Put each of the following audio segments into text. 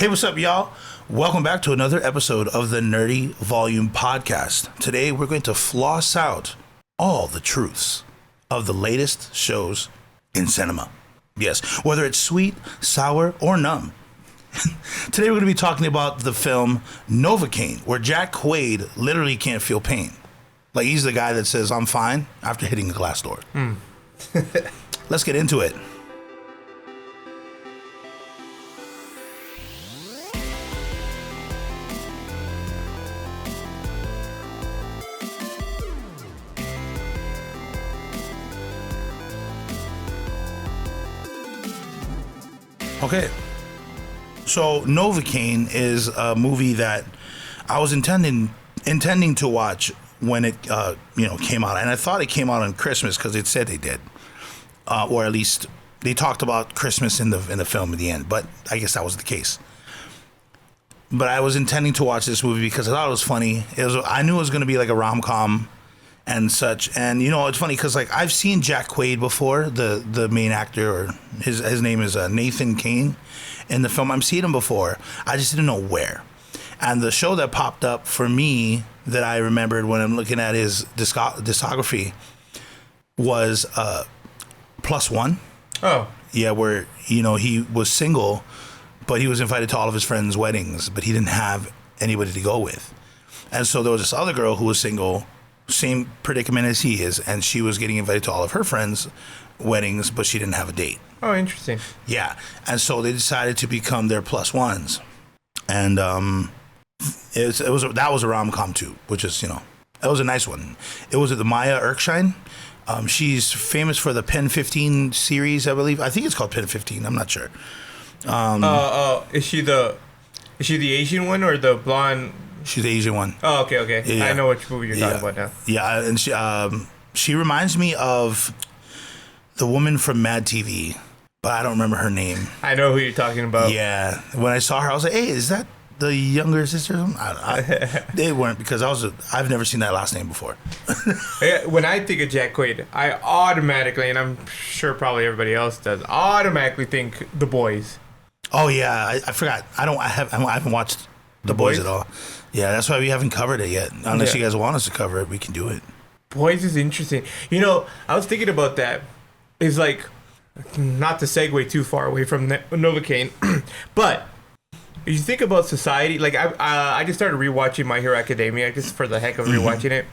Hey, what's up, y'all? Welcome back to another episode of the Nerdy Volume Podcast. Today, we're going to floss out all the truths of the latest shows in cinema. Yes, whether it's sweet, sour, or numb. Today, we're going to be talking about the film Novocaine, where Jack Quaid literally can't feel pain. Like, he's the guy that says, I'm fine, after hitting the glass door. Let's get into it. Okay, so Novocaine is a movie that I was intending to watch when it came out, and I thought it came out on Christmas because it said they did, or at least they talked about Christmas in the film at the end. But I guess that was the case. But I was intending to watch this movie because I thought it was funny. I knew it was going to be like a rom-com and such, and it's funny because like I've seen Jack Quaid before, the main actor, or his name is Nathan Kane in the film. I've seen him before. I just didn't know where. And the show that popped up for me that I remembered when I'm looking at his discography was Plus One. Oh, yeah, where he was single, but he was invited to all of his friends' weddings, but he didn't have anybody to go with, and so there was this other girl who was single. Same predicament as he is, and she was getting invited to all of her friends' weddings, but she didn't have a date. Oh, interesting. Yeah, and so they decided to become their plus ones, and that was a rom-com too, which is it was a nice one. It was the Maya Erskine. She's famous for the Pen 15 series, I believe. I think it's called Pen 15. I'm not sure. Is she the Asian one or the blonde? She's the Asian one. Oh, okay. Yeah. I know which movie you're talking about now. Yeah, and she reminds me of the woman from Mad TV, but I don't remember her name. I know who you're talking about. Yeah. When I saw her, I was like, hey, is that the younger sister? They weren't, because I've never seen that last name before. When I think of Jack Quaid, I automatically, and I'm sure probably everybody else does, automatically think The Boys. Oh, yeah. I forgot. I haven't watched The Boys at all. Yeah, that's why we haven't covered it yet. Unless you guys want us to cover it, we can do it. Boys is interesting. I was thinking about that. It's like, not to segue too far away from Novocaine, but if you think about society, like I just started rewatching My Hero Academia just for the heck of rewatching it,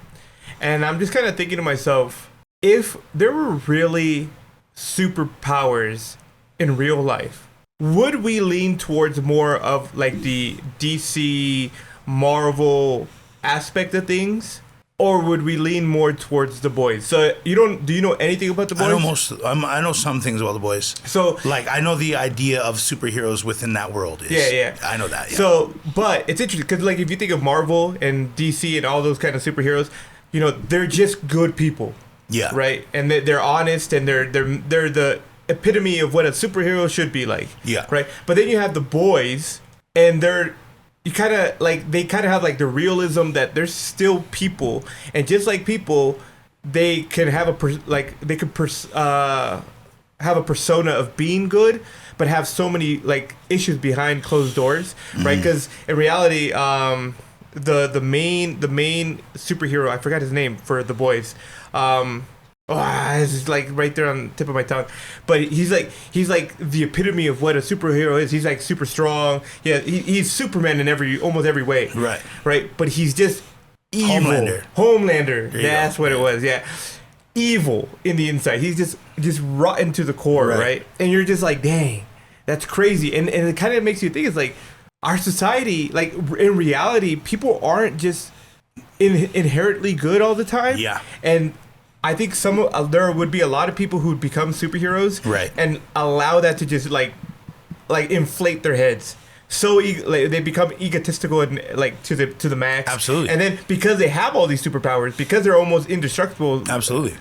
and I'm just kind of thinking to myself, if there were really superpowers in real life, would we lean towards more of like the DC Marvel aspect of things, or would we lean more towards The Boys? So do you know anything about The Boys? I know some things about The Boys. So like I know the idea of superheroes within that world is. Yeah. I know that. Yeah. So, but it's interesting because like if you think of Marvel and DC and all those kind of superheroes, they're just good people. Yeah. Right, and they're honest, and they're the epitome of what a superhero should be like. Yeah. Right. But then you have The Boys, and they kind of have like the realism that they're still people, and just like people, they can have have a persona of being good, but have so many like issues behind closed doors, right? Because in reality, the main superhero, I forgot his name for The Boys. It's like right there on the tip of my tongue, but he's like the epitome of what a superhero is. He's like super strong. Yeah, he's Superman in almost every way. Right. But he's just evil. Homelander. That's what it was. Yeah, evil in the inside. He's just rotten to the core. Right. And you're just like, dang, that's crazy. And it kind of makes you think, it's like our society, like in reality, people aren't just inherently good all the time. Yeah. And I think there would be a lot of people who would become superheroes, right, and allow that to just like inflate their heads. So they become egotistical and like to the max. Absolutely. And then because they have all these superpowers, because they're almost indestructible. Absolutely.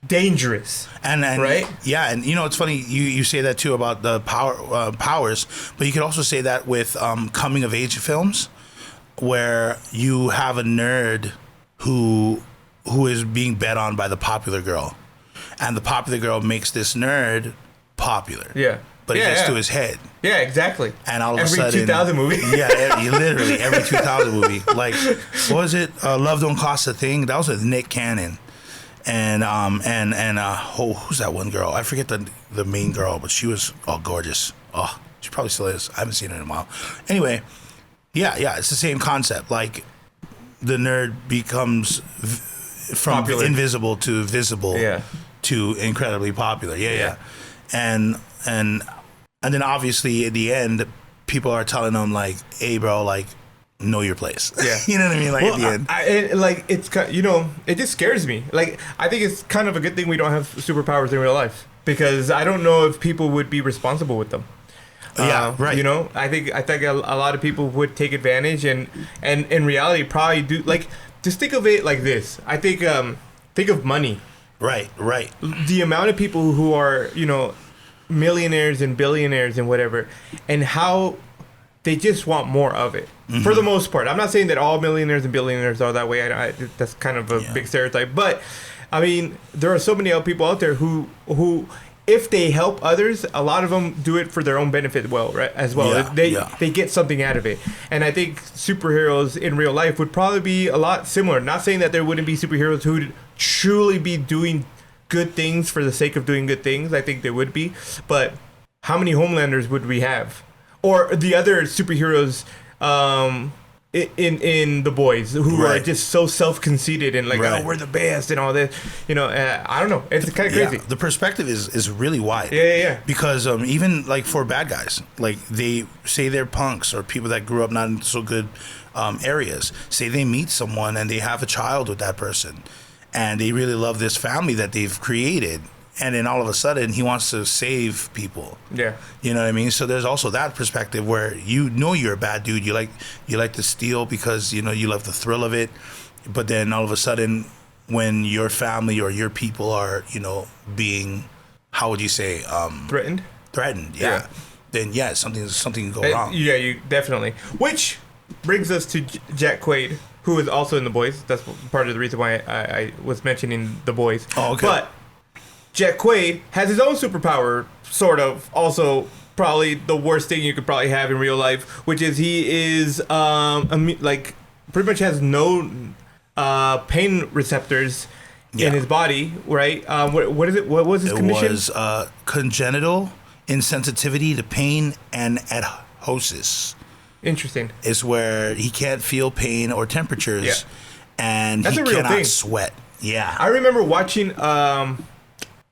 Dangerous. And right? Yeah, and it's funny you say that too about the powers, but you could also say that with coming of age films, where you have a nerd who is being bet on by the popular girl, and the popular girl makes this nerd popular. Yeah. but it gets to his head. Yeah, exactly. And all of every a sudden, 2000 movie. Yeah, literally every 2000 movie. Like, what was it? Love Don't Cost a Thing. That was with Nick Cannon, and who's that one girl? I forget the main girl, but she was gorgeous. Oh, she probably still is. I haven't seen her in a while. Anyway, yeah, it's the same concept. Like, the nerd becomes from popular. Invisible to visible to incredibly popular. Yeah. And then obviously at the end, people are telling them like, "Hey, bro, like, know your place." Yeah, you know what I mean. Like, at the end, it's it just scares me. Like, I think it's kind of a good thing we don't have superpowers in real life, because I don't know if people would be responsible with them. Yeah, right. You know, I think a lot of people would take advantage, and in reality probably do. Like, just think of it like this. I think of money. Right. The amount of people who are, millionaires and billionaires and whatever, and how they just want more of it. Mm-hmm. For the most part. I'm not saying that all millionaires and billionaires are that way. That's kind of a big stereotype. But, I mean, there are so many other people out there who if they help others, a lot of them do it for their own benefit as well. They get something out of it. And I think superheroes in real life would probably be a lot similar. Not saying that there wouldn't be superheroes who would truly be doing good things for the sake of doing good things. I think there would be. But how many Homelanders would we have? Or the other superheroes in The Boys, who are just so self-conceited and like, oh, we're the best and all this. I don't know. It's kind of crazy. The perspective is really wide. Yeah. Because even like for bad guys, like they say they're punks or people that grew up not in so good areas. Say they meet someone and they have a child with that person, and they really love this family that they've created. And then all of a sudden, he wants to save people. Yeah, you know what I mean. So there's also that perspective where you're a bad dude. You like to steal because you love the thrill of it. But then all of a sudden, when your family or your people are being, how would you say, threatened? Yeah. Then something can go wrong. Yeah, you definitely. Which brings us to Jack Quaid, who is also in The Boys. That's part of the reason why I was mentioning The Boys. Oh, okay. But Jack Quaid has his own superpower, sort of. Also, probably the worst thing you could probably have in real life, which is he is like pretty much has no pain receptors in his body, right? What is it? What was his condition? It was congenital insensitivity to pain and adhosis. Interesting. Is where he can't feel pain or temperatures, and that's he a real cannot thing. Sweat. Yeah, I remember watching.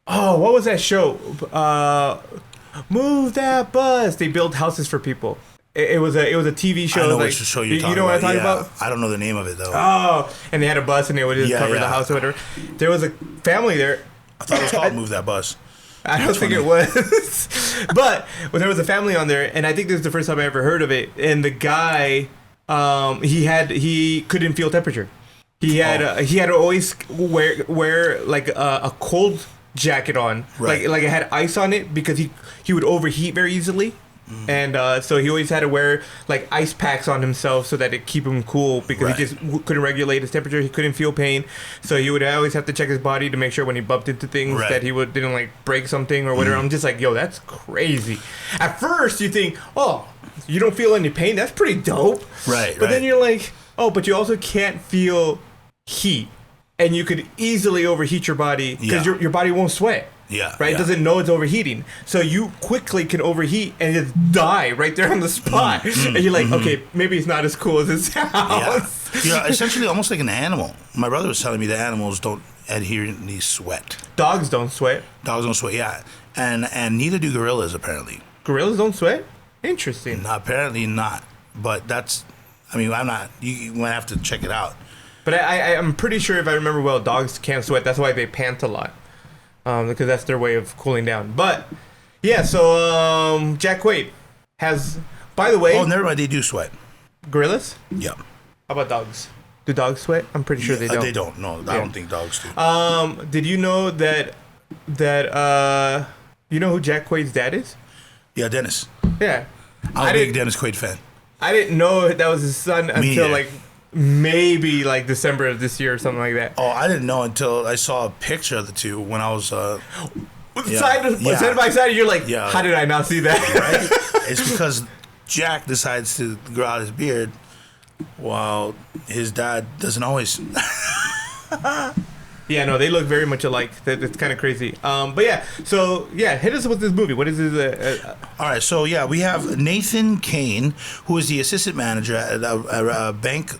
What was that show? Move That Bus. They build houses for people. It was a TV show. I know which show you're talking about. You know what I'm talking about? I don't know the name of it though. Oh, and they had a bus and they would just cover the house or whatever. There was a family there. I thought it was called Move That Bus. I don't think it was. But there was a family on there, and I think this is the first time I ever heard of it. And the guy, he couldn't feel temperature. He had to always wear like a cold jacket on, like it had ice on it, because he would overheat very easily. And so he always had to wear like ice packs on himself so that it keep him cool, because he just couldn't regulate his temperature. He couldn't feel pain, so he would always have to check his body to make sure when he bumped into things that he didn't like break something or whatever. I'm just like, yo, that's crazy. At first you think, oh, you don't feel any pain, that's pretty dope, but then you're like, oh, but you also can't feel heat, and you could easily overheat your body because your body won't sweat. It doesn't know it's overheating, so you quickly can overheat and just die right there on the spot. And you're like, okay, maybe it's not as cool as it sounds. Essentially almost like an animal. My brother was telling me that animals don't adherently sweat. Dogs don't sweat. And neither do gorillas, apparently. Gorillas don't sweat? Interesting. No, apparently not. But that's, I'm not, you might have to check it out. But I'm pretty sure, if I remember well, dogs can't sweat. That's why they pant a lot. Because that's their way of cooling down. But, yeah, so Jack Quaid has, by the way... Oh, never mind, they do sweat. Gorillas? Yeah. How about dogs? Do dogs sweat? I'm pretty sure they don't. They don't, no. I don't think dogs do. Did you know that you know who Jack Quaid's dad is? Yeah, Dennis. Yeah. I'm a big Dennis Quaid fan. I didn't know that was his son until, like, maybe like December of this year or something like that. Oh, I didn't know until I saw a picture of the two when I was Side by side, you're like, how did I not see that? Right? It's because Jack decides to grow out his beard while his dad doesn't always. Yeah, no, they look very much alike. That's kind of crazy. But yeah, so yeah, hit us with this movie. What is this? All right, so yeah, we have Nathan Kane, who is the assistant manager at a bank,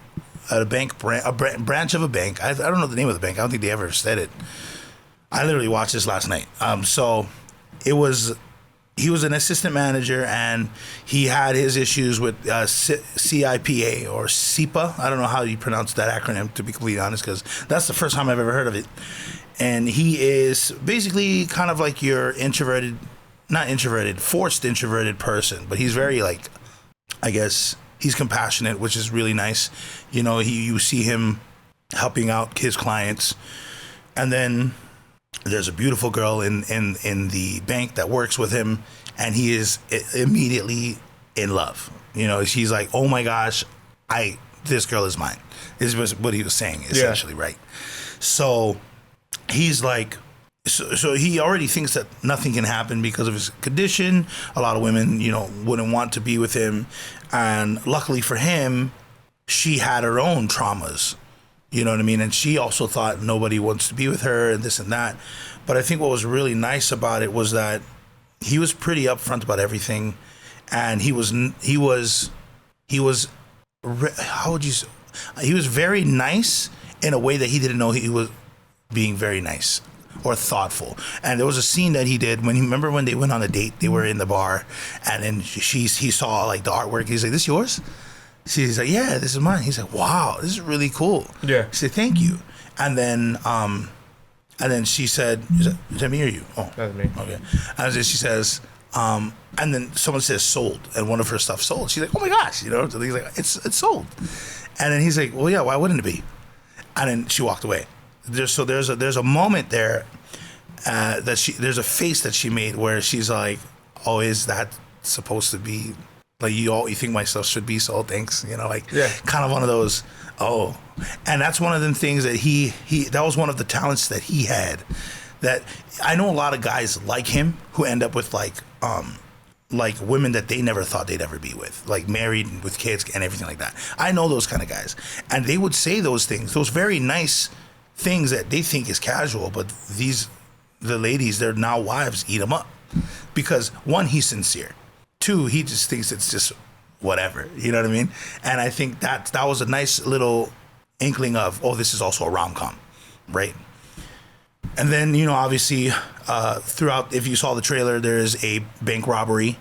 branch of a bank. I don't know the name of the bank. I don't think they ever said it. I literally watched this last night. So he was an assistant manager, and he had his issues with CIPA or SIPA. I don't know how you pronounce that acronym, to be completely honest, because that's the first time I've ever heard of it. And he is basically kind of like your forced introverted person, but he's very, like, I guess he's compassionate, which is really nice. You know, you see him helping out his clients, and then there's a beautiful girl in the bank that works with him, and he is immediately in love. You know, she's like, oh my gosh, this girl is mine. This was what he was saying, essentially, right? So he's like, so he already thinks that nothing can happen because of his condition. A lot of women, you know, wouldn't want to be with him. And luckily for him, she had her own traumas. You know what I mean? And she also thought nobody wants to be with her and this and that. But I think what was really nice about it was that he was pretty upfront about everything. And he was very nice in a way that he didn't know he was being very nice or thoughtful. And there was a scene that he did remember when they went on a date, they were in the bar, and then he saw like the artwork. He's like, this yours? She's like, yeah, this is mine. He's like, wow, this is really cool. Yeah. She said, thank you. And then she said, is that me or you? Oh, that's me. Okay. And then she says, and then someone says sold, and one of her stuff sold. She's like, oh my gosh, you know? So he's like, it's sold. And then he's like, well, yeah, why wouldn't it be? And then she walked away. There's a moment there there's a face that she made where she's like, oh, is that supposed to be? Like, you think my stuff should be sold, thanks. You know, like, kind of one of those, oh. And that's one of the things that that was one of the talents that he had. That I know a lot of guys like him who end up with, like women that they never thought they'd ever be with. Like, married with kids and everything like that. I know those kind of guys. And they would say those things, those very nice things that they think is casual, but the ladies, their now wives, eat them up. Because, one, he's sincere. Two, he just thinks it's just whatever, you know what I mean? And I think that was a nice little inkling of, oh, this is also a rom-com, right? And then, you know, obviously, throughout, if you saw the trailer, there's a bank robbery,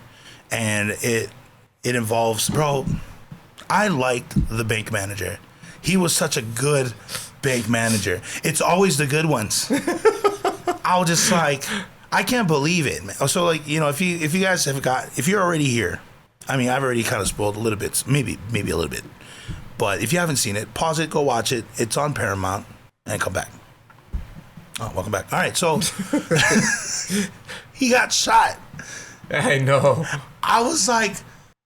and it involves, bro, I liked the bank manager. He was such a good bank manager. It's always the good ones. I was just like, I can't believe it, man. So, like, you know, if you guys if you're already here, I mean, I've already kind of spoiled a little bit, maybe a little bit. But if you haven't seen it, pause it, go watch it. It's on Paramount, and come back. Oh, welcome back. All right, so he got shot. I know. I was like,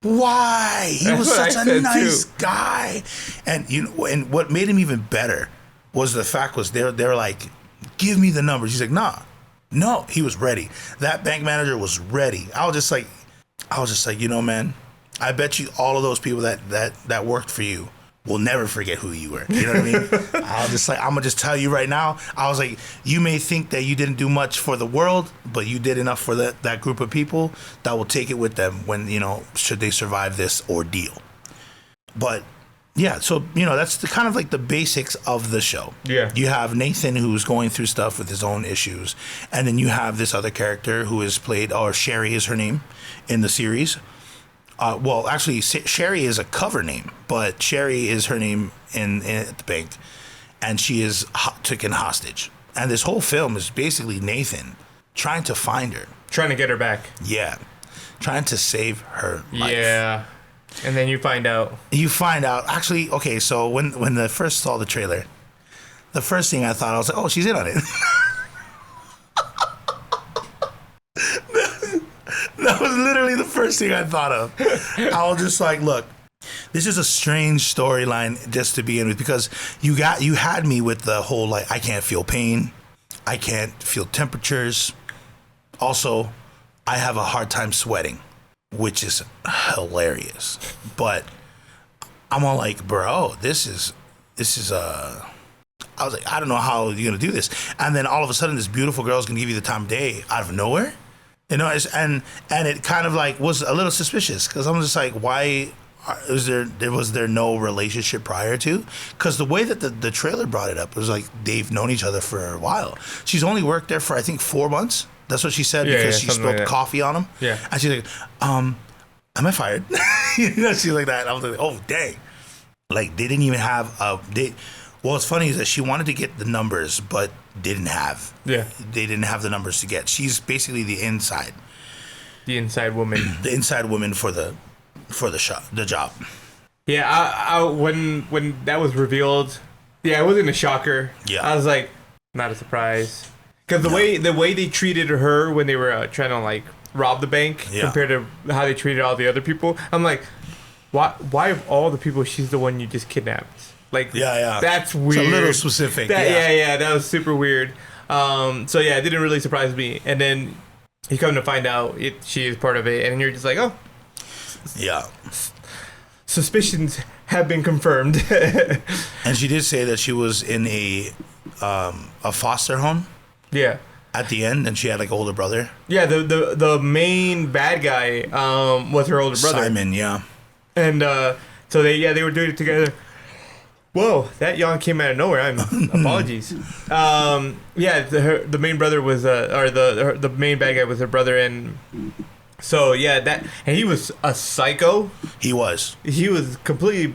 why? He was such a nice guy. And you know, and what made him even better was the fact was they're like, give me the numbers. He's like, nah. No, he was ready. That bank manager was ready. I was just like, you know, man, I bet you all of those people that worked for you will never forget who you were. You know what I mean? I was just like, I'm gonna just tell you right now. I was like, you may think that you didn't do much for the world, but you did enough for that group of people that will take it with them when, you know, should they survive this ordeal. But yeah, so, you know, that's kind of like the basics of the show. Yeah. You have Nathan, who's going through stuff with his own issues. And then you have this other character who is played, or Sherry is her name in the series. Well, actually, Sherry is a cover name, but Sherry is her name at the bank. And she is taken hostage. And this whole film is basically Nathan trying to find her. Trying to get her back. Yeah. Trying to save her life. Yeah. And then you find out. Actually, okay, so when I first saw the trailer, the first thing I thought, I was like, oh, she's in on it. That was literally the first thing I thought of. I was just like, look, this is a strange storyline just to begin with, because you had me with the whole, like, I can't feel pain. I can't feel temperatures. Also, I have a hard time sweating, which is hilarious. But I'm all like, bro, this is I was like, I don't know how you're gonna do this. And then all of a sudden, this beautiful girl's gonna give you the time of day out of nowhere. You know, and it kind of like was a little suspicious because I'm just like, why was there no relationship prior to? Because the way that the trailer brought it up was like they've known each other for a while. She's only worked there for I think 4 months. That's what she said because she spilled coffee on him. Yeah, and she's like, am I fired? You know, she's like that. And I was like, oh dang, like they didn't even have What's funny is that she wanted to get the numbers, but didn't have. Yeah. They didn't have the numbers to get. She's basically the inside. The inside woman. The inside woman for the job. Yeah, I when that was revealed, yeah, it wasn't a shocker. Yeah. I was like, not a surprise. Because the way they treated her when they were trying to like rob the bank compared to how they treated all the other people, I'm like, why of all the people she's the one you just kidnapped? Like, that's weird. It's a little specific. That was super weird. So yeah, it didn't really surprise me. And then you come to find out she is part of it, and you're just like, oh, yeah. Suspicions have been confirmed. And she did say that she was in a foster home. Yeah. At the end, and she had like an older brother. Yeah, the main bad guy was her older brother, Simon. Yeah. And so they were doing it together. Whoa, that yawn came out of nowhere. Apologies. The main brother was the main bad guy was her brother, and so and he was a psycho. He was completely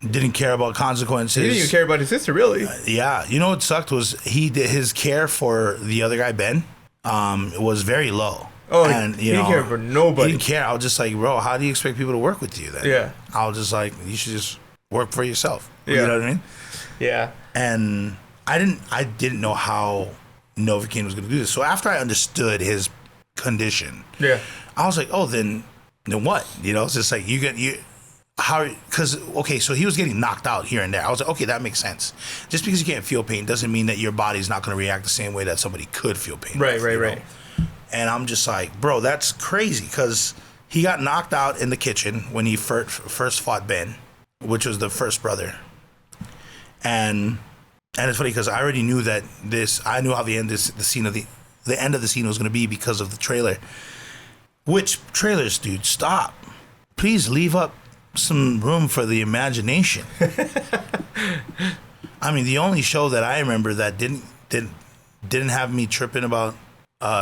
didn't care about consequences. He didn't even care about his sister, really. Yeah, you know what sucked was his care for the other guy Ben was very low. Oh, and, he didn't care for nobody. He didn't care. I was just like, bro, how do you expect people to work with you then? Yeah. I was just like, you should just work for yourself. Yeah. You know what I mean? Yeah. And I didn't know how Novocaine was going to do this. So after I understood his condition, I was like, oh, then what? You know, it's just like so he was getting knocked out here and there. I was like, okay, that makes sense. Just because you can't feel pain doesn't mean that your body's not going to react the same way that somebody could feel pain. Right. And I'm just like, bro, that's crazy because he got knocked out in the kitchen when he first fought Ben, which was the first brother. And it's funny because I already knew that I knew how the end of the scene was going to be because of the trailer. Which trailers, dude? Stop. Please leave up some room for the imagination. I mean, the only show that I remember that didn't have me tripping about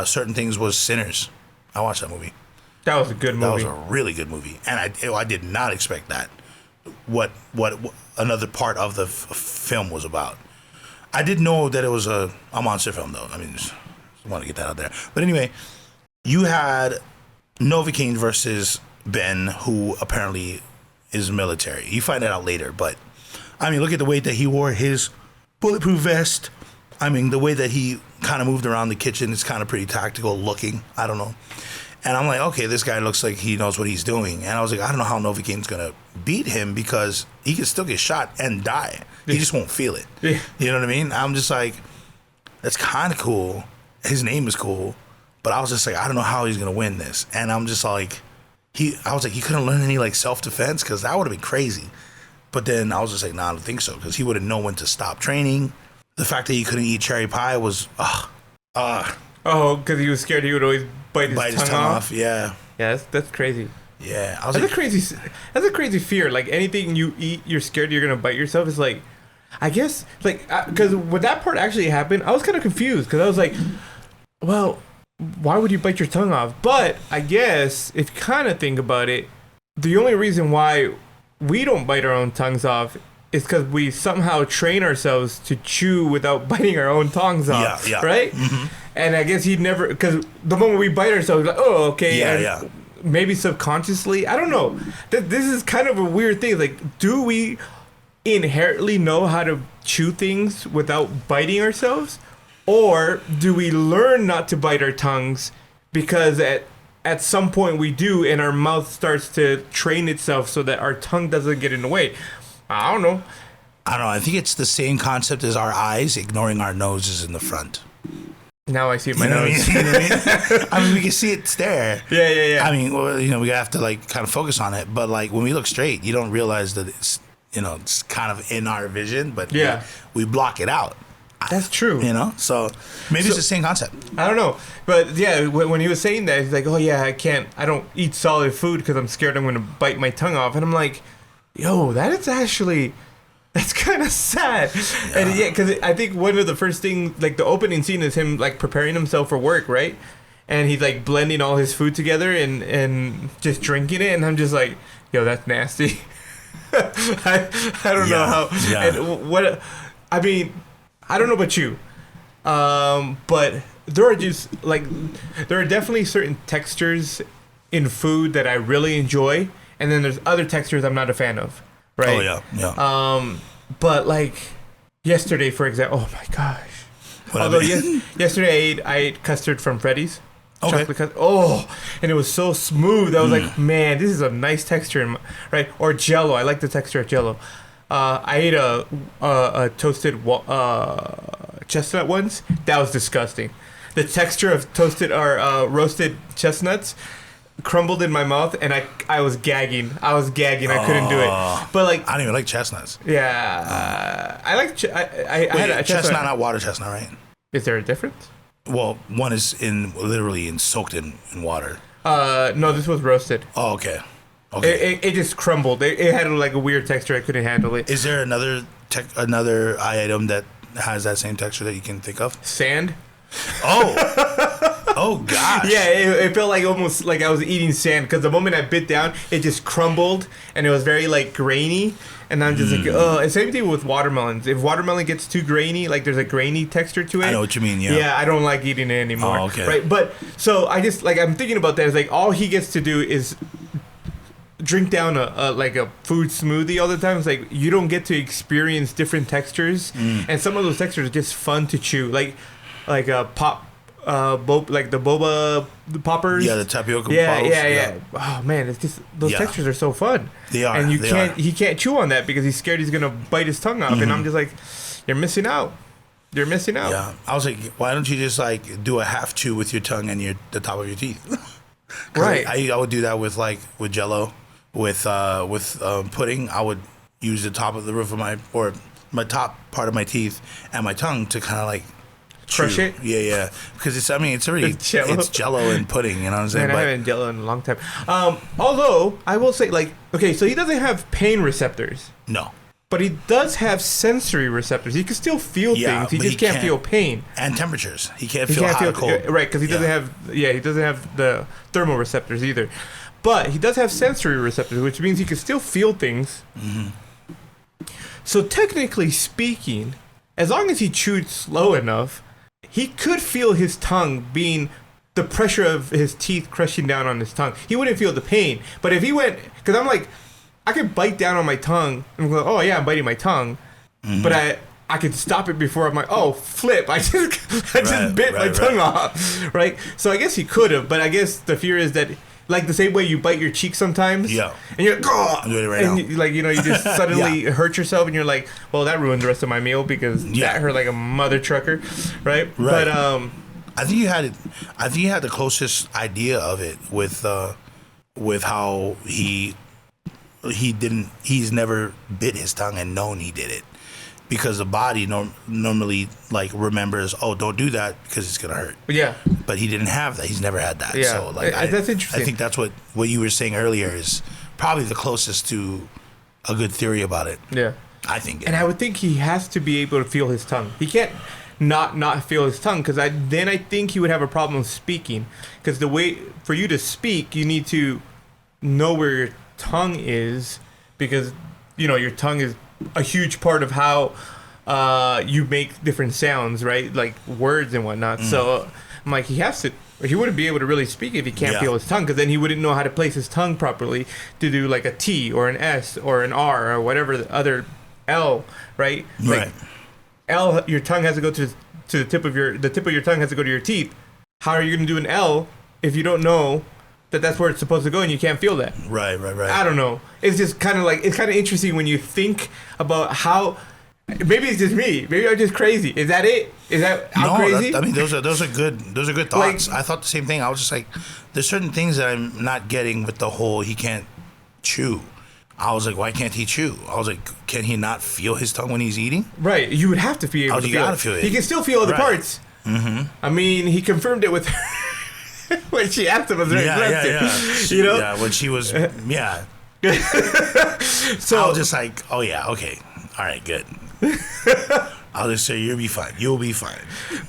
certain things was Sinners. I watched that movie. That was a good movie. That was a really good movie, and I did not expect that. What another part of the film was about. I did know that it was a monster film, though. I mean, just want to get that out there. But anyway, you had Novocaine versus Ben, who apparently is military. You find that out later, but I mean, look at the way that he wore his bulletproof vest. I mean, the way that he kind of moved around the kitchen is kind of pretty tactical looking. I don't know. And I'm like, okay, this guy looks like he knows what he's doing. And I was like, I don't know how Novocaine's going to beat him because he can still get shot and die. He just won't feel it. Yeah. You know what I mean? I'm just like, that's kind of cool. His name is cool. But I was just like, I don't know how he's going to win this. And I'm just like, I was like, he couldn't learn any like self-defense because that would have been crazy. But then I was just like, nah, I don't think so because he would have known when to stop training. The fact that he couldn't eat cherry pie was, oh, because he was scared he would always bite his tongue off. Yeah. Yeah, that's crazy. Yeah, that's a crazy fear. Like anything you eat, you're scared you're gonna bite yourself. It's like, I guess, like, because when that part actually happened, I was kind of confused because I was like, well, why would you bite your tongue off? But I guess if you kind of think about it, the only reason why we don't bite our own tongues off is because we somehow train ourselves to chew without biting our own tongues off. Yeah. Right? Mm-hmm. And I guess he'd never, because the moment we bite ourselves, like, oh, okay. Yeah. Maybe subconsciously, I don't know. This is kind of a weird thing. Like, do we inherently know how to chew things without biting ourselves? Or do we learn not to bite our tongues because at some point we do and our mouth starts to train itself so that our tongue doesn't get in the way? I don't know. I think it's the same concept as our eyes ignoring our noses in the front. Now I see it in my You know what nose. I mean? I mean, we can see it there. Yeah. I mean, well, we have to like kind of focus on it. But like when we look straight, you don't realize that it's it's kind of in our vision, but we block it out. That's true. So maybe it's the same concept. I don't know, but yeah, when he was saying that, he's like, "Oh yeah, I don't eat solid food because I'm scared I'm going to bite my tongue off," and I'm like, "Yo, that's kind of sad." Yeah. And because I think one of the first things, like the opening scene, is him like preparing himself for work, right? And he's like blending all his food together and just drinking it, and I'm just like, "Yo, that's nasty." I don't know how. Yeah. And what I mean. I don't know about you, but there are definitely certain textures in food that I really enjoy, and then there's other textures I'm not a fan of, right? Oh yeah. But like yesterday, for example, oh my gosh. Although yesterday I ate custard from Freddy's. Okay. Chocolate custard. Oh, and it was so smooth. I was like, man, this is a nice texture, right? Or Jello. I like the texture of Jello. I ate a toasted chestnut once. That was disgusting. The texture of toasted or roasted chestnuts crumbled in my mouth, and I was gagging. I couldn't do it. But like, I don't even like chestnuts. Yeah, I like. I had a chestnut, not water chestnut, right? Is there a difference? Well, one is literally soaked in water. No, this was roasted. Oh, okay. Okay. It just crumbled. It had like a weird texture. I couldn't handle it. Is there another item that has that same texture that you can think of? Sand. Oh gosh. Yeah, it felt like almost like I was eating sand, because the moment I bit down, it just crumbled and it was very like grainy. And I'm just like, oh. And same thing with watermelons. If watermelon gets too grainy, like there's a grainy texture to it. I know what you mean. Yeah. Yeah, I don't like eating it anymore. Oh, okay. Right, but so I just like I'm thinking about that. It's like all he gets to do is drink down a food smoothie all the time. It's like you don't get to experience different textures, and some of those textures are just fun to chew, like a pop, like the boba poppers. Yeah, the tapioca. Bottles. Yeah. Oh man, it's just those textures are so fun. They are, and he can't chew on that because he's scared he's gonna bite his tongue off, and I'm just like, you're missing out. You're missing out. Yeah, I was like, why don't you just like do a half chew with your tongue and the top of your teeth? Right. I would do that with Jello. With pudding, I would use the top of the roof of my top part of my teeth and my tongue to kind of like crush it. Yeah, because it's already it's Jello and pudding. You know what I'm saying? Man, I haven't Jello in a long time. Although I will say, like, okay, so he doesn't have pain receptors. No. But he does have sensory receptors. He can still feel things. He just can't feel pain and temperatures. He can't feel hot or cold. Right, because he doesn't have the thermoreceptors either. But he does have sensory receptors, which means he can still feel things. So technically speaking, as long as he chewed slow enough, he could feel his tongue being the pressure of his teeth crushing down on his tongue. He wouldn't feel the pain. But if he went, because I'm like, I could bite down on my tongue and go, oh yeah, I'm biting my tongue. But I could stop it before I'm like, oh, flip. I just bit my tongue off. Right? So I guess he could have, but I guess the fear is that, like the same way you bite your cheek sometimes. Yeah. And you're like, oh! I'm doing it right and now. You just suddenly hurt yourself, and you're like, well, that ruined the rest of my meal because that hurt like a mother trucker. Right? But I think you had the closest idea of it with how he's never bit his tongue and known he did it. Because the body normally like remembers, oh, don't do that because it's gonna hurt. Yeah. But he didn't have that. He's never had that. Yeah. So like, that's interesting. I think that's what you were saying earlier is probably the closest to a good theory about it. Yeah. I think. And I would think he has to be able to feel his tongue. He can't not feel his tongue, because I think he would have a problem speaking. Because the way for you to speak, you need to know where your tongue is, because your tongue is a huge part of how you make different sounds, right? Like words and whatnot. So I'm like, he wouldn't be able to really speak if he can't feel his tongue, because then he wouldn't know how to place his tongue properly to do like a T or an S or an R or whatever the other L, right? Like L, your tongue has to go to the tip of your tongue has to go to your teeth. How are you going to do an L if you don't know that's where it's supposed to go and you can't feel that? Right. I don't know. It's just kind of like, it's kind of interesting when you think about how Maybe it's just me. Maybe I'm just crazy. Is that it? Is that I'm crazy? I mean, those are good thoughts. I thought the same thing. I was just like, there's certain things that I'm not getting with the whole he can't chew. I was like, why can't he chew? I was like, can he not feel his tongue when he's eating? Right. You would have to be able to you gotta feel it. He can still feel other parts. Mm-hmm. I mean, he confirmed it with her when she asked him, was there You know? Yeah, when she was, yeah. So I was just like, oh yeah, okay. All right, good. I'll just say you'll be fine. You'll be fine.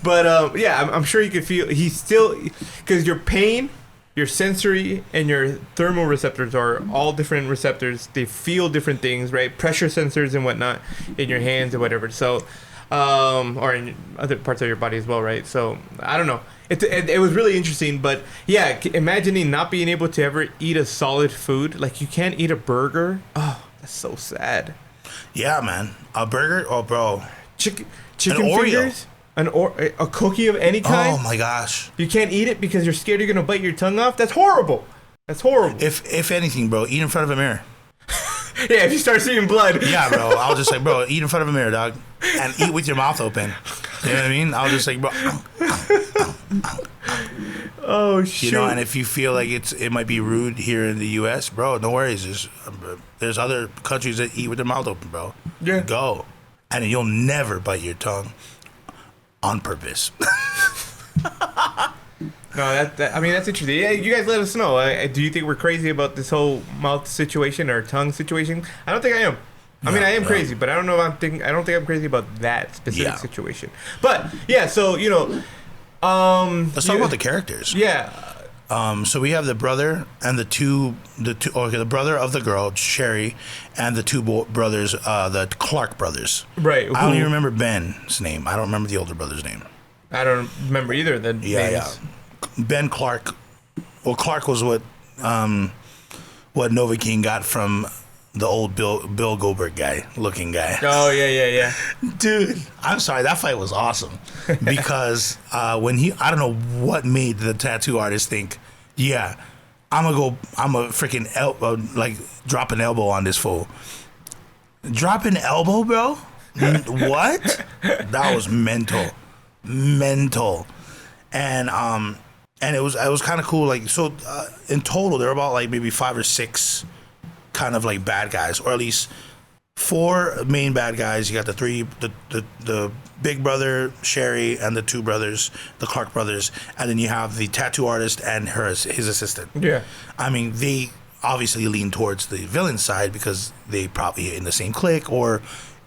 But yeah, I'm sure you could feel. He's still, because your pain, your sensory, and your thermal receptors are all different receptors. They feel different things, right? Pressure sensors and whatnot in your hands and whatever. So, or in other parts of your body as well, right? So I don't know. It was really interesting, but yeah, imagining not being able to ever eat a solid food, like you can't eat a burger. Oh, that's so sad. Yeah, man. A burger? Oh, bro. Chicken Oreo. fingers? A cookie of any kind? Oh, my gosh. You can't eat it because you're scared you're going to bite your tongue off? That's horrible. That's horrible. If anything, bro, eat in front of a mirror. Yeah, if you start seeing blood. Yeah, bro. I was just like, bro, eat in front of a mirror, dog. And eat with your mouth open. You know what I mean? I was just like, bro. Oh, shit. You know, and if you feel like it might be rude here in the U.S., bro, no worries. There's other countries that eat with their mouth open, bro. Yeah. Go. And you'll never bite your tongue on purpose. No, I mean, that's interesting. Yeah, you guys let us know. Do you think we're crazy about this whole mouth situation or tongue situation? I don't think I am. I mean, I am crazy, but I don't know if I don't think I'm crazy about that specific situation. But yeah, so you know, let's talk about the characters. Yeah. So we have the brother and the brother of the girl, Sherry, and the two brothers, the Clark brothers. Right. I don't even remember Ben's name. I don't remember the older brother's name. I don't remember either. The names. Yeah. Ben Clark. Well, Clark was what Novocaine got from the old Bill Goldberg looking guy. Oh yeah. Dude, I'm sorry, that fight was awesome because when I don't know what made the tattoo artist think, yeah, I'm a freaking like drop an elbow on this fool. Drop an elbow, bro? What? That was mental, and it was kind of cool. Like, so in total, there were about like maybe 5 or 6 kind of like bad guys, or at least 4 main bad guys. You got the big brother, Sherry, and the 2 brothers, the Clark brothers, and then you have the tattoo artist and his assistant. Yeah. I mean, they obviously lean towards the villain side because they probably in the same clique or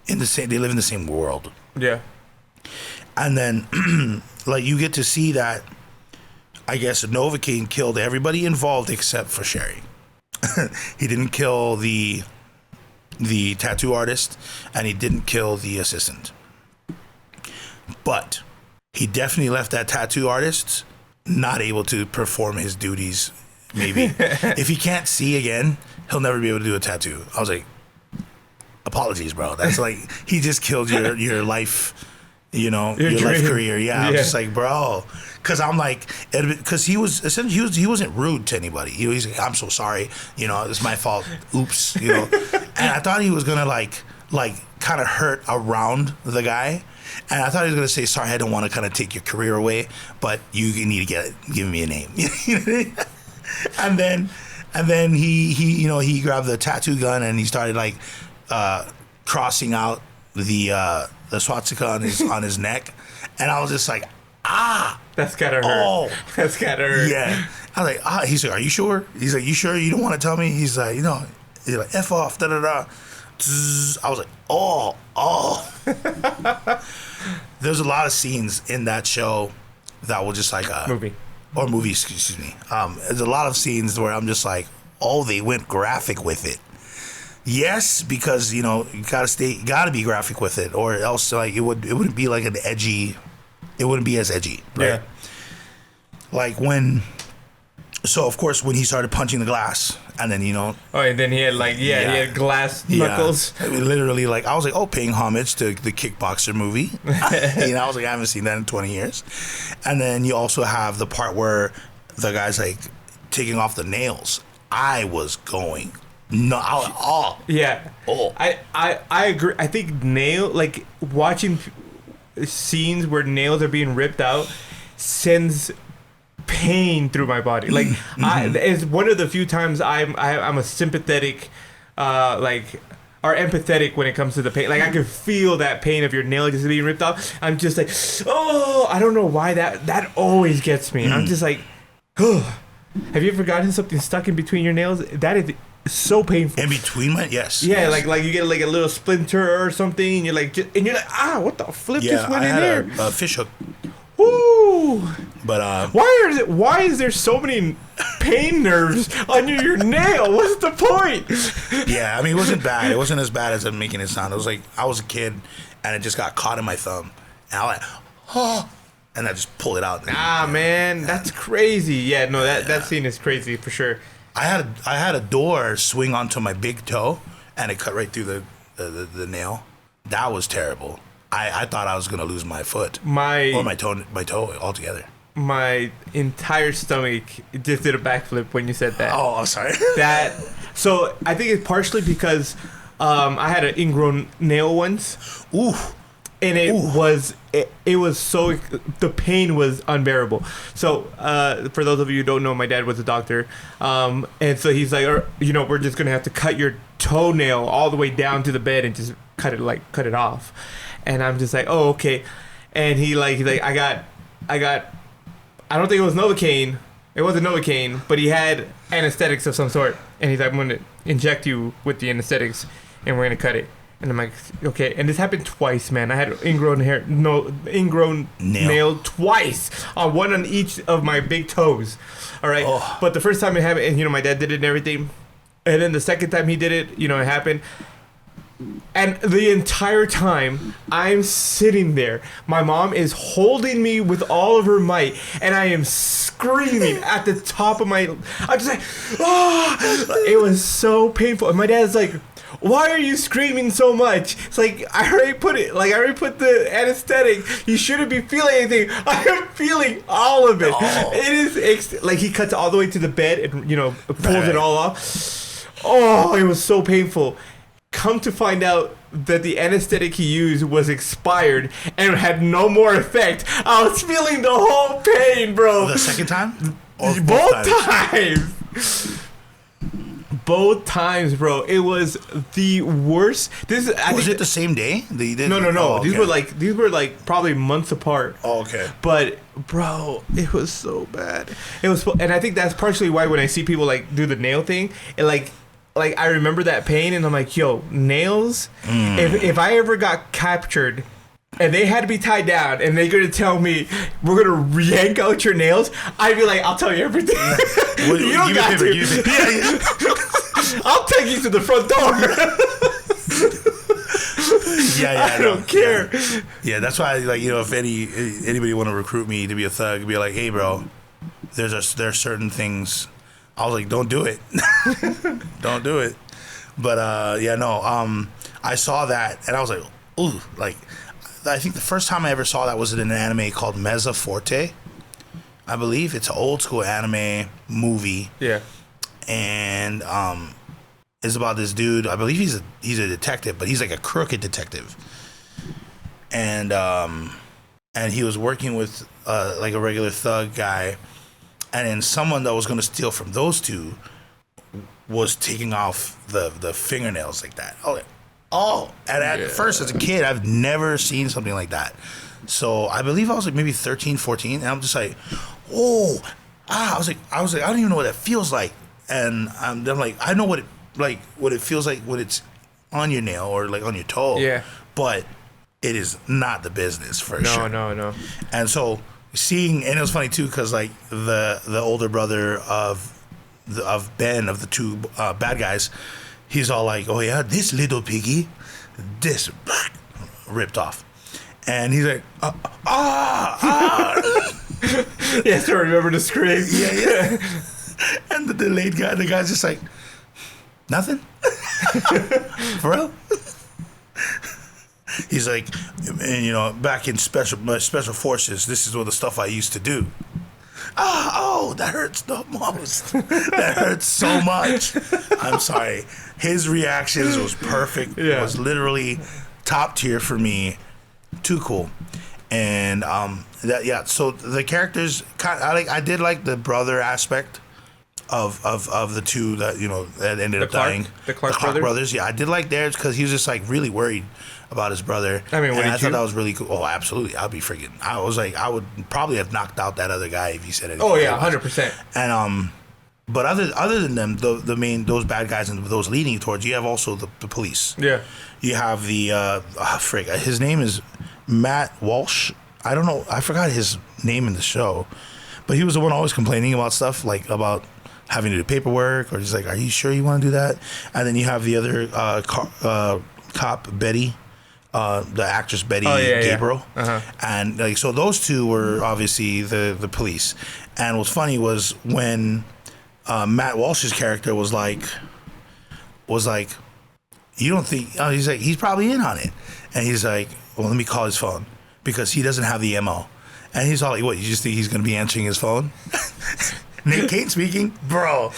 they live in the same world. Yeah. And then like you get to see that I guess Novocaine killed everybody involved except for Sherry. He didn't kill the tattoo artist, and he didn't kill the assistant. But he definitely left that tattoo artist not able to perform his duties. Maybe if he can't see again, he'll never be able to do a tattoo. I was like, apologies, bro. That's like he just killed your life. You know, your life career. Yeah, I was just like, bro, because I'm like, because he was essentially he wasn't rude to anybody. He's like, I'm so sorry. You know, it's my fault. Oops. You know, and I thought he was gonna like kind of hurt around the guy, and I thought he was gonna say, sorry, I don't want to kind of take your career away, but you need to give me a name. and then he grabbed the tattoo gun and he started like crossing out the swastika on his neck, and I was just like, that's gotta hurt. Oh, that's gotta hurt. Yeah, I was like, He's like, are you sure? He's like, you sure you don't want to tell me? He's like, he's like, F off, da da da. I was like, oh. There's a lot of scenes in that show that will just like movie, excuse me. There's a lot of scenes where I'm just like, oh, they went graphic with it. Yes, because you gotta be graphic with it, or else like it wouldn't be like it wouldn't be as edgy, right? Yeah. Like so of course when he started punching the glass, and then and then he had he had glass knuckles. I mean, literally, like I was like, paying homage to the Kickboxer movie. I was like, I haven't seen that in 20 years. And then you also have the part where the guy's like taking off the nails. I was going No, Yeah. Oh. I agree. I think watching scenes where nails are being ripped out sends pain through my body. Like it's one of the few times I'm a sympathetic, or empathetic when it comes to the pain. Like I can feel that pain of your nail just being ripped off. I'm just like, oh, I don't know why that always gets me. I'm just like, oh. Have you ever gotten something stuck in between your nails? That is so painful. In between my yes. Yeah, yes. like you get like a little splinter or something, and you're like, what the flip just went in there? A fish hook. Woo! But why is there so many pain nerves under your nail? What's the point? Yeah, I mean it wasn't bad. It wasn't as bad as I'm making it sound. It was like I was a kid and it just got caught in my thumb, and I went, oh, and I just pulled it out. Man, that's crazy. Yeah, no, that scene is crazy for sure. I had a door swing onto my big toe, and it cut right through the nail. That was terrible. I thought I was gonna lose my foot or my toe altogether. My entire stomach just did a backflip when you said that. Oh, I'm sorry. So I think it's partially because I had an ingrown nail once. Ooh. And it was so, the pain was unbearable. So for those of you who don't know, my dad was a doctor, and so he's like, we're just gonna have to cut your toenail all the way down to the bed and just cut it off. And I'm just like, oh, okay. And he's like I got I don't think it was Novocaine. It wasn't Novocaine, but he had anesthetics of some sort. And he's like, I'm gonna inject you with the anesthetics, and we're gonna cut it. And I'm like, okay. And this happened twice, man. I had ingrown nail twice, one on each of my big toes. All right. Oh. But the first time it happened, and my dad did it and everything. And then the second time he did it, it happened. And the entire time I'm sitting there, my mom is holding me with all of her might, and I am screaming at the top of my. I'm just like, oh! It was so painful. And my dad's like, why are you screaming so much? It's like, I already put the anesthetic. You shouldn't be feeling anything. I am feeling all of it. Oh. It is like he cuts all the way to the bed and pulls it all off. Oh, it was so painful. Come to find out that the anesthetic he used was expired and had no more effect. I was feeling the whole pain, bro. The second time? Or both times. Both times, bro. It was the worst. Was it the same day? No. Oh, okay. These were like probably months apart. Oh, okay. But bro, it was so bad. And I think that's partially why when I see people like do the nail thing, it like I remember that pain, and I'm like, yo, nails. If I ever got captured and they had to be tied down, and they're gonna tell me we're gonna yank out your nails, I'd be like, I'll tell you everything. Well, you don't got to. I'll take you to the front door. I don't care. Yeah, that's why, if anybody want to recruit me to be a thug, be like, hey, bro, there's certain things. I was like, don't do it. Don't do it. But I saw that and I was like, ooh, I think the first time I ever saw that was in an anime called Mezza Forte. I believe it's an old school anime movie. Yeah. And it's about this dude. I believe he's a detective, but he's like a crooked detective. And he was working with like a regular thug guy, and then someone that was going to steal from those two was taking off the fingernails like that. And at first, as a kid, I've never seen something like that. So I believe I was like maybe 13, 14, and I'm just like, I was like, I don't even know what that feels like. And I'm like, I know what it feels like when it's on your nail or like on your toe. Yeah. But it is not the business for sure. No. And so and it was funny too, because like the older brother of Ben, of the two bad guys, he's all like, oh yeah, this little piggy, this ripped off. And he's like, Yes, I remember the scream. Yeah. And the delayed guy, the guy's just like, nothing? For real? He's like, and back in special forces, this is what the stuff I used to do. oh, that hurts the most. That hurts so much. I'm sorry. His reactions was perfect. Yeah. It was literally top tier for me. Too cool. And so the characters I did like the brother aspect of the two that that ended up dying. The Clark brothers. Yeah, I did like theirs because he was just like really worried about his brother. I mean, I thought that was really cool. Oh, absolutely. I'd be freaking. I was like, I would probably have knocked out that other guy if he said anything. Oh yeah, 100%. And but other than them, those bad guys and those leading towards, you have also the police. Yeah. You have the his name is Matt Walsh. I don't know. I forgot his name in the show, but he was the one always complaining about stuff like about having to do paperwork, or just like, are you sure you want to do that? And then you have the other cop, Betty, the actress Betty Gabriel, and like so those two were obviously the police. And what's funny was when Matt Walsh's character was like, you don't think? Oh, he's like, he's probably in on it, and he's like, well, let me call his phone because he doesn't have the MO, and he's all like, what? You just think he's gonna be answering his phone? Nick Cage speaking, bro.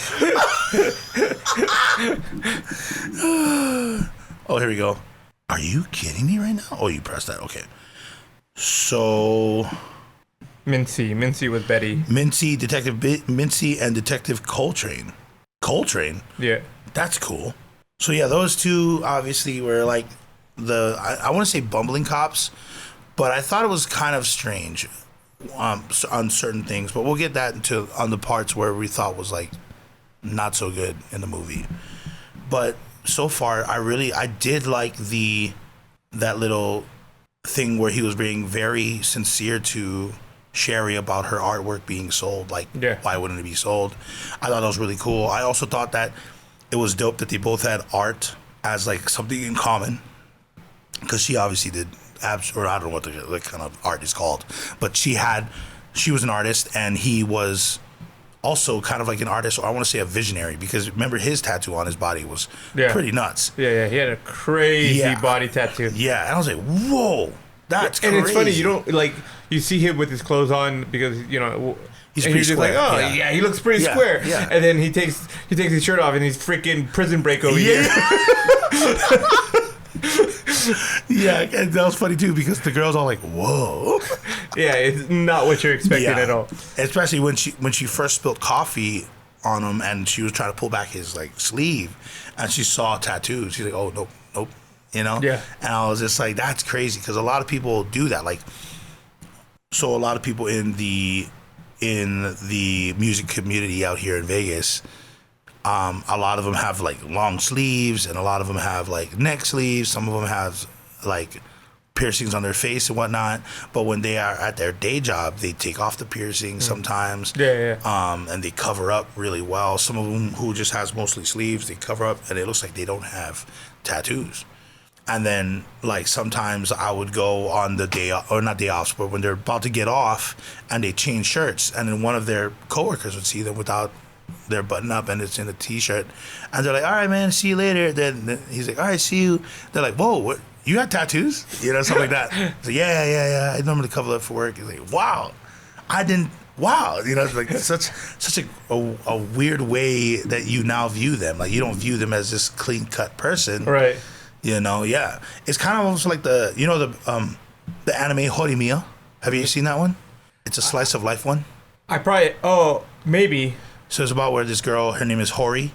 Oh, here we go. Are you kidding me right now? Oh, you pressed that. Okay. So Mincy with Betty. Detective Mincy and Detective Coltrane. Coltrane? Yeah. That's cool. So yeah, those two obviously were like I want to say bumbling cops, but I thought it was kind of strange on certain things. But we'll get that on the parts where we thought was like not so good in the movie. But so far, I did like that little thing where he was being very sincere to Sherry about her artwork being sold. Like, why wouldn't it be sold? I thought that was really cool. I also thought that it was dope that they both had art as like something in common, because she obviously did or I don't know what the kind of art is called, but she was an artist, and he was also kind of like an artist, or I want to say a visionary, because remember his tattoo on his body was pretty nuts. Yeah, he had a crazy body tattoo. Yeah, and I was like, whoa, that's crazy. And it's funny, you don't like, you see him with his clothes on because he's pretty square. Like, oh yeah, he looks pretty square. Yeah. And then he takes his shirt off and he's freaking Prison Break over here. Yeah, and that was funny too, because the girls all like, whoa. Yeah, it's not what you're expecting at all. Especially when she first spilled coffee on him and she was trying to pull back his like sleeve and she saw tattoos. She's like, oh, nope. Yeah. And I was just like, that's crazy, because a lot of people do that. Like, so a lot of people in the music community out here in Vegas, a lot of them have like long sleeves, and a lot of them have like neck sleeves. Some of them have like piercings on their face and whatnot. But when they are at their day job, they take off the piercing sometimes. And they cover up really well. Some of them who just has mostly sleeves, they cover up, and it looks like they don't have tattoos. And then like sometimes I would go on the day, or not day offs, but when they're about to get off and they change shirts, and then one of their coworkers would see them without their button up and it's in a t-shirt, and they're like, all right, man, see you later. Then he's like, all right, see you. They're like, whoa, what, you got tattoos? Something like that. So yeah, I normally cover up for work. He's like, wow, it's like such a weird way that you now view them. Like, you don't view them as this clean cut person, right? It's kind of almost like the anime Horimiya. Have you seen that one? It's a slice of life one. Maybe. So it's about where this girl, her name is Hori,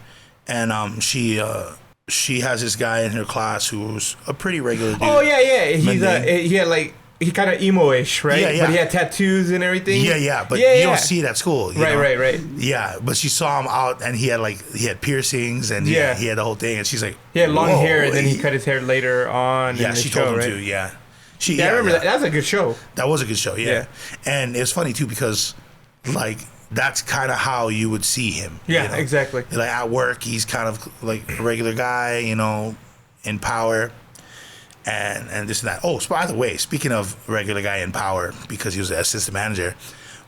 and she has this guy in her class who's a pretty regular dude. Oh yeah. He kind of emo-ish, right? Yeah. But he had tattoos and everything. Yeah. But you don't see it at school. Right. Yeah, but she saw him out, and he had piercings, and he had the whole thing, and she's like, he had long hair, and then he cut his hair later on. Yeah, she told him to. Yeah. I remember that. That was a good show. That was a good show. Yeah. And it was funny too, because like that's kind of how you would see him. Yeah, exactly. Like at work, he's kind of like a regular guy, in power. And this and that. Oh, by the way, speaking of regular guy in power, because he was the assistant manager,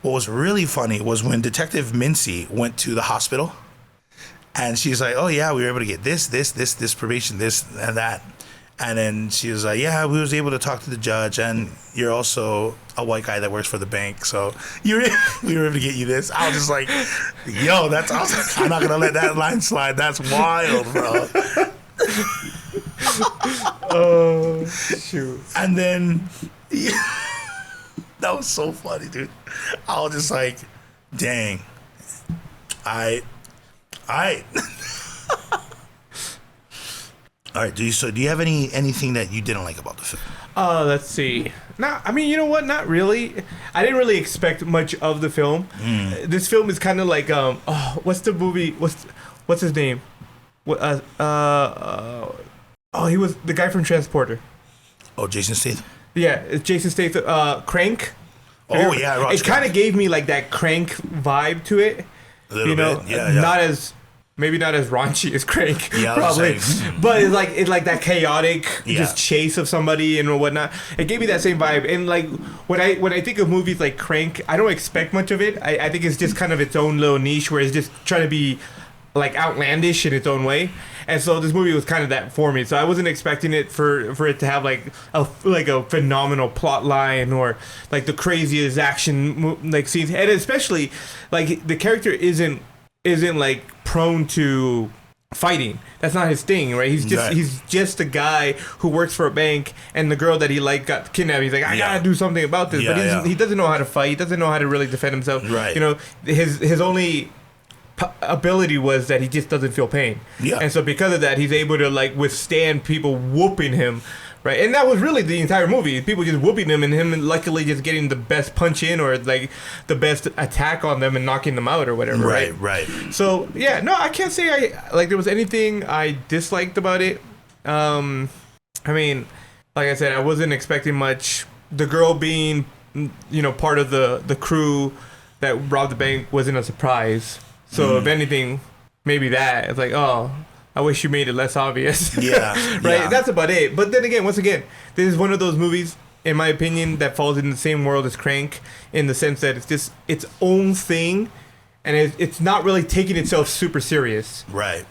what was really funny was when Detective Mincy went to the hospital, and she's like, oh yeah, we were able to get this probation, this and that. And then she was like, yeah, we was able to talk to the judge, and you're also a white guy that works for the bank, so we were able to get you this. I was just like, yo, that's awesome. I'm not going to let that line slide. That's wild, bro. Oh, shoot. And then, that was so funny, dude. I was just like, dang. All right. Do you have anything that you didn't like about the film? Let's see. No, I mean, you know what? Not really. I didn't really expect much of the film. This film is kind of like what's the movie? What's his name? He was the guy from Transporter. Oh, Jason Statham. Yeah, it's Jason Statham. Crank. Oh yeah, it kind of gave me like that Crank vibe to it. A little bit. Yeah. Maybe not as raunchy as Crank, yeah, probably, but it's like that chaotic just chase of somebody and whatnot. It gave me that same vibe. And like when I think of movies like Crank, I don't expect much of it. I think it's just kind of its own little niche where it's just trying to be like outlandish in its own way. And so this movie was kind of that for me. So I wasn't expecting it for it to have like a phenomenal plot line or like the craziest action like scenes, and especially like the character isn't like prone to fighting. That's not his thing, right? He's just a guy who works for a bank, and the girl that he like got kidnapped. He's like, I gotta do something about this, but he doesn't know how to fight. He doesn't know how to really defend himself. Right. You know, his only ability was that he just doesn't feel pain. Yeah. And so because of that, he's able to like withstand people whooping him. Right, and that was really the entire movie. People just whooping him, and him luckily just getting the best punch in or like the best attack on them and knocking them out or whatever. Right. So yeah, no, I can't say there was anything I disliked about it. I mean, like I said, I wasn't expecting much. The girl being, part of the crew that robbed the bank wasn't a surprise. So if anything, maybe that it's like, oh, I wish you made it less obvious. Yeah. Right? Yeah. That's about it. But then again, once again, this is one of those movies, in my opinion, that falls in the same world as Crank in the sense that it's just its own thing, and it's not really taking itself super serious. Right.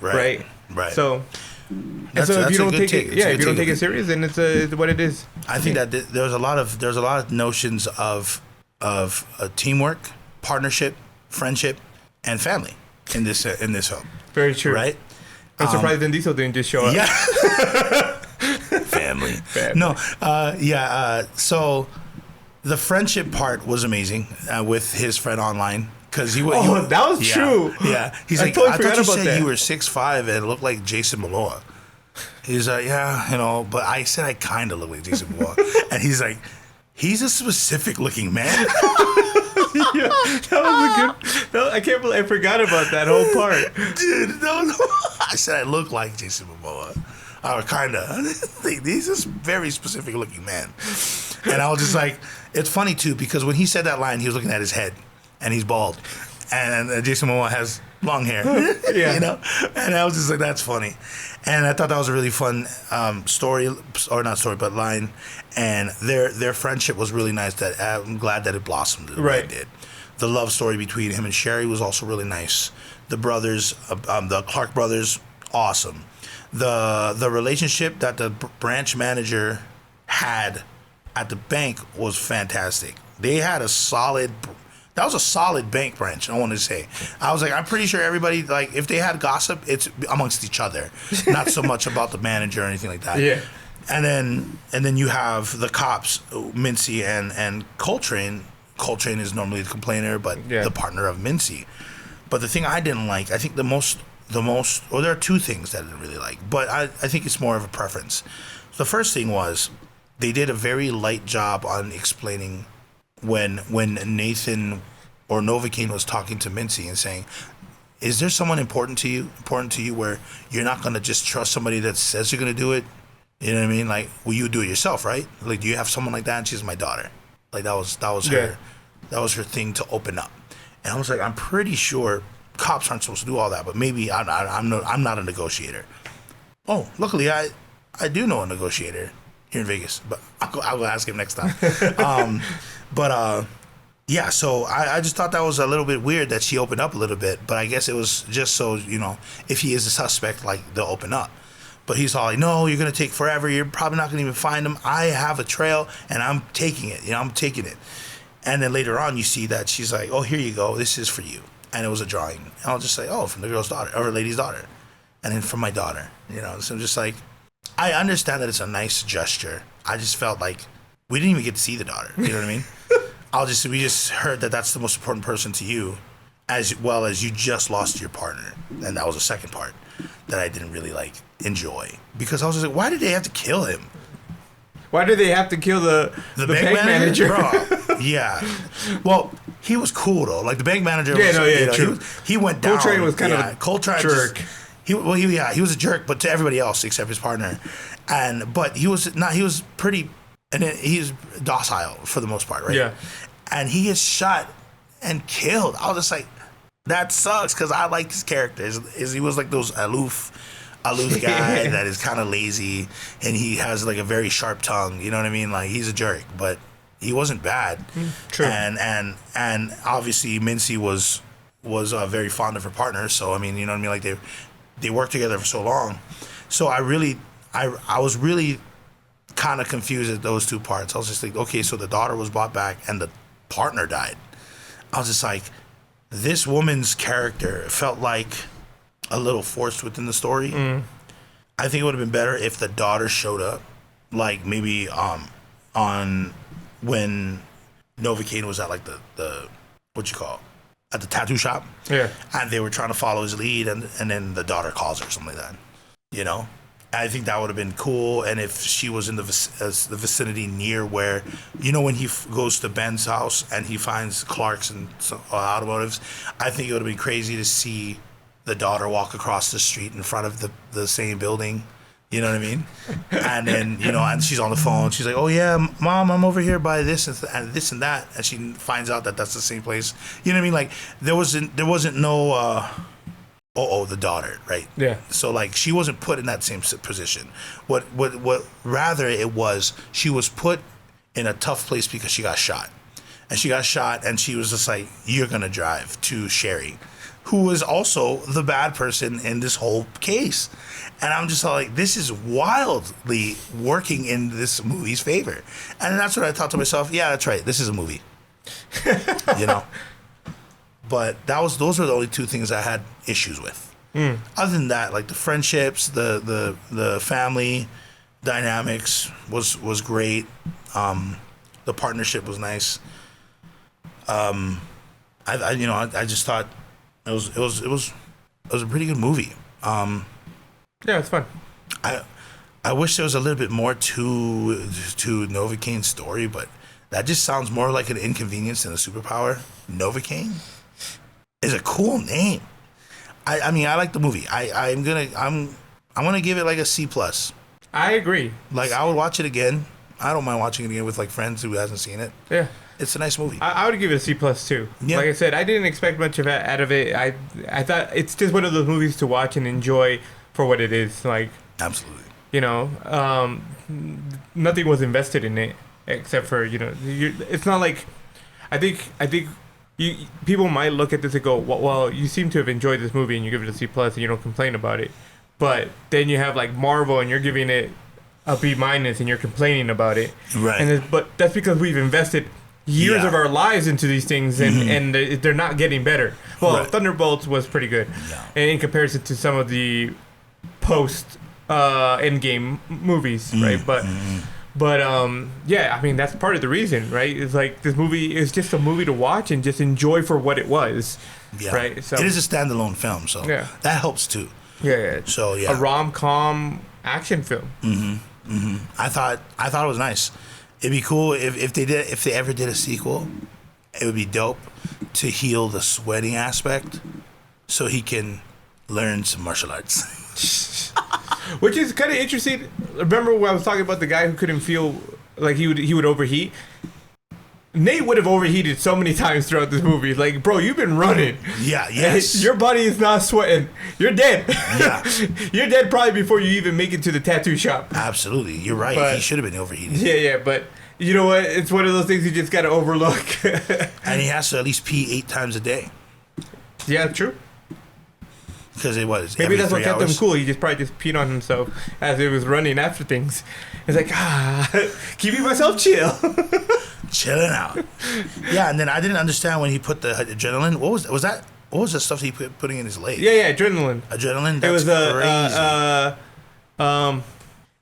So, if you don't take it serious, then it's what it is. I think that there's a lot of notions of teamwork, partnership, friendship, and family in this film. Very true. Right. I'm surprised Vin Diesel didn't just show up. Yeah. Family. No. So the friendship part was amazing with his friend online. Cause that was true. Yeah. He's like, I thought you said you were 6'5" and looked like Jason Momoa. He's like, yeah, but I said I kind of look like Jason Momoa. And he's like, he's a specific looking man. Yeah, that was a good. I can't believe I forgot about that whole part. Dude, no. I said I look like Jason Momoa. Or kinda. He's a very specific looking man. And I was just like, it's funny too, because when he said that line, he was looking at his head, and he's bald. And Jason Momoa has long hair. Yeah. And I was just like, that's funny. And I thought that was a really fun story, or not story, but line. And their friendship was really nice. That I'm glad that it blossomed the way it did. The love story between him and Sherry was also really nice. The brothers, the Clark brothers, awesome. The relationship that the branch manager had at the bank was fantastic. They had that was a solid bank branch, I want to say. I was like, I'm pretty sure everybody, like, if they had gossip, it's amongst each other. Not so much about the manager or anything like that. Yeah. And then you have the cops, Mincy and Coltrane. Coltrane is normally the complainer, but the partner of Mincy. But the thing I didn't like, I think the most, well, there are two things that I didn't really like, but I think it's more of a preference. The first thing was they did a very light job on explaining when Nathan or Novocaine was talking to Mincy and saying, is there someone important to you where you're not going to just trust somebody that says you're going to do it? You know what I mean? Like, will you do it yourself, right? Like, do you have someone like that? And she's my daughter. Like, that was her. That was her thing to open up. And I was like, I'm pretty sure cops aren't supposed to do all that, but maybe I'm not a negotiator. Oh, luckily I do know a negotiator here in Vegas, but I'll go ask him next time. So I just thought that was a little bit weird that she opened up a little bit, but I guess it was just so, if he is a suspect, like, they'll open up. But he's all like, no, you're going to take forever. You're probably not going to even find him. I have a trail, and I'm taking it. I'm taking it. And then later on, you see that she's like, oh, here you go. This is for you. And it was a drawing. And I'll just say, oh, from the girl's daughter, or lady's daughter. And then from my daughter. So I'm just like, I understand that it's a nice gesture. I just felt like we didn't even get to see the daughter. You know what I mean? We just heard that that's the most important person to you, as well as you just lost your partner. And that was the second part that I didn't really enjoy, because I was just like, why did they have to kill him? Why did they have to kill the bank manager? Bro. Yeah. Well, he was cool though. Like the bank manager. True. He went down. Coltrane was kind of a jerk. He was a jerk, but to everybody else except his partner. But he was not. He was pretty, and he's docile for the most part, right? Yeah. And he gets shot and killed. I was just like, that sucks, because I liked his character. He was like those aloof guy that is kind of lazy, and he has like a very sharp tongue. You know what I mean? Like, he's a jerk, but he wasn't bad. True. And obviously Mincy was very fond of her partner. So I mean, you know what I mean? Like they worked together for so long. So I was really kind of confused at those two parts. I was just like, okay, so the daughter was brought back and the partner died. I was just like, this woman's character felt like a little forced within the story. I think it would have been better if the daughter showed up, like maybe on when Novocaine was at like the what you call it, at the tattoo shop. Yeah. And they were trying to follow his lead, and then the daughter calls her or something like that. I think that would have been cool. And if she was in the vicinity near where, when he goes to Ben's house and he finds Clark's and automotives, I think it would have been crazy to see the daughter walk across the street in front of the same building. You know what I mean? And then, and she's on the phone. She's like, oh, yeah, Mom, I'm over here by this and this and that. And she finds out that that's the same place. You know what I mean? Like, there wasn't no... the daughter, right? Yeah. So like, she wasn't put in that same position. What rather it was, she was put in a tough place because she got shot. And she got shot, and she was just like, you're gonna drive to Sherry, who was also the bad person in this whole case. And I'm just like, this is wildly working in this movie's favor. And that's what I thought to myself, yeah, that's right, this is a movie. But those were the only two things I had issues with. Other than that, like the friendships, the family dynamics was great. The partnership was nice. I just thought it was a pretty good movie. Yeah, it's fun. I wish there was a little bit more to Novocaine's story, but that just sounds more like an inconvenience than a superpower. Novocaine is a cool name. I mean, I like the movie. I'm gonna give it like a C+. I agree. Like, I would watch it again. I don't mind watching it again with like friends who hasn't seen it. Yeah. It's a nice movie. I would give it a C+ too. Yeah. Like I said, I didn't expect much out of it. I thought it's just one of those movies to watch and enjoy for what it is. Like, absolutely. Nothing was invested in it except for it's not like I think people might look at this and go, well, you seem to have enjoyed this movie and you give it a C+ and you don't complain about it. But then you have like Marvel and you're giving it a B- and you're complaining about it. Right. But that's because we've invested years of our lives into these things and they're not getting better. Well, right. Thunderbolts was pretty good in comparison to some of the post Endgame movies, right? But yeah, I mean, that's part of the reason, right? It's like this movie is just a movie to watch and just enjoy for what it was, right? So it is a standalone film, so that helps too. Yeah. So yeah, a rom-com action film. I thought it was nice. It'd be cool if they ever did a sequel. It would be dope to heal the sweating aspect, so he can learn some martial arts. Which is kind of interesting. Remember when I was talking about the guy who couldn't feel like he would overheat? Nate would have overheated so many times throughout this movie. Like, bro, you've been running. Yeah, yes. Your body is not sweating. You're dead. Yeah. You're dead probably before you even make it to the tattoo shop. Absolutely. You're right. But he should have been overheated. Yeah, but you know what? It's one of those things you just got to overlook. And he has to at least pee 8 times a day. Yeah, true. Because it was. Maybe every that's what 3 kept him hours. cool. He just probably just peed on himself as he was running after things. It's like, keeping myself chill. Chilling out. Yeah, and then I didn't understand when he put the adrenaline. What was that? What was the stuff he putting in his leg? Yeah, adrenaline. Adrenaline. It was crazy.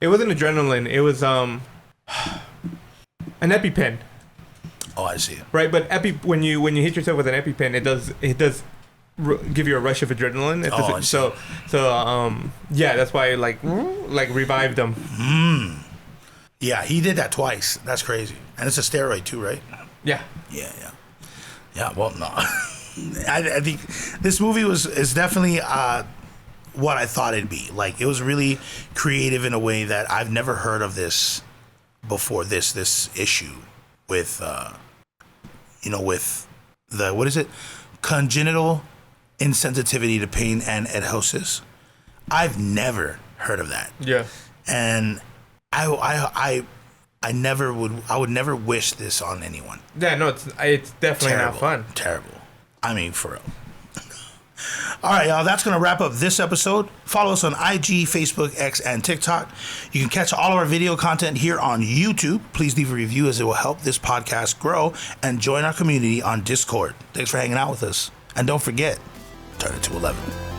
it wasn't adrenaline. It was an EpiPen. Oh, I see. Right, but when you hit yourself with an EpiPen, it does give you a rush of adrenaline. I see. So yeah, that's why like revived them. Yeah, he did that twice. That's crazy. And it's a steroid too, right? Yeah. Yeah, well, no. I think this movie is definitely what I thought it'd be. Like, it was really creative in a way that I've never heard of this before. This issue with with the, what is it? Congenital insensitivity to pain and adhesis. I've never heard of that. Yeah. And I would never wish this on anyone. Yeah, no, it's definitely not fun. Terrible. I mean, for real. All right, y'all, that's going to wrap up this episode. Follow us on IG, Facebook, X, and TikTok. You can catch all of our video content here on YouTube. Please leave a review as it will help this podcast grow, and join our community on Discord. Thanks for hanging out with us. And don't forget, turn it to 11.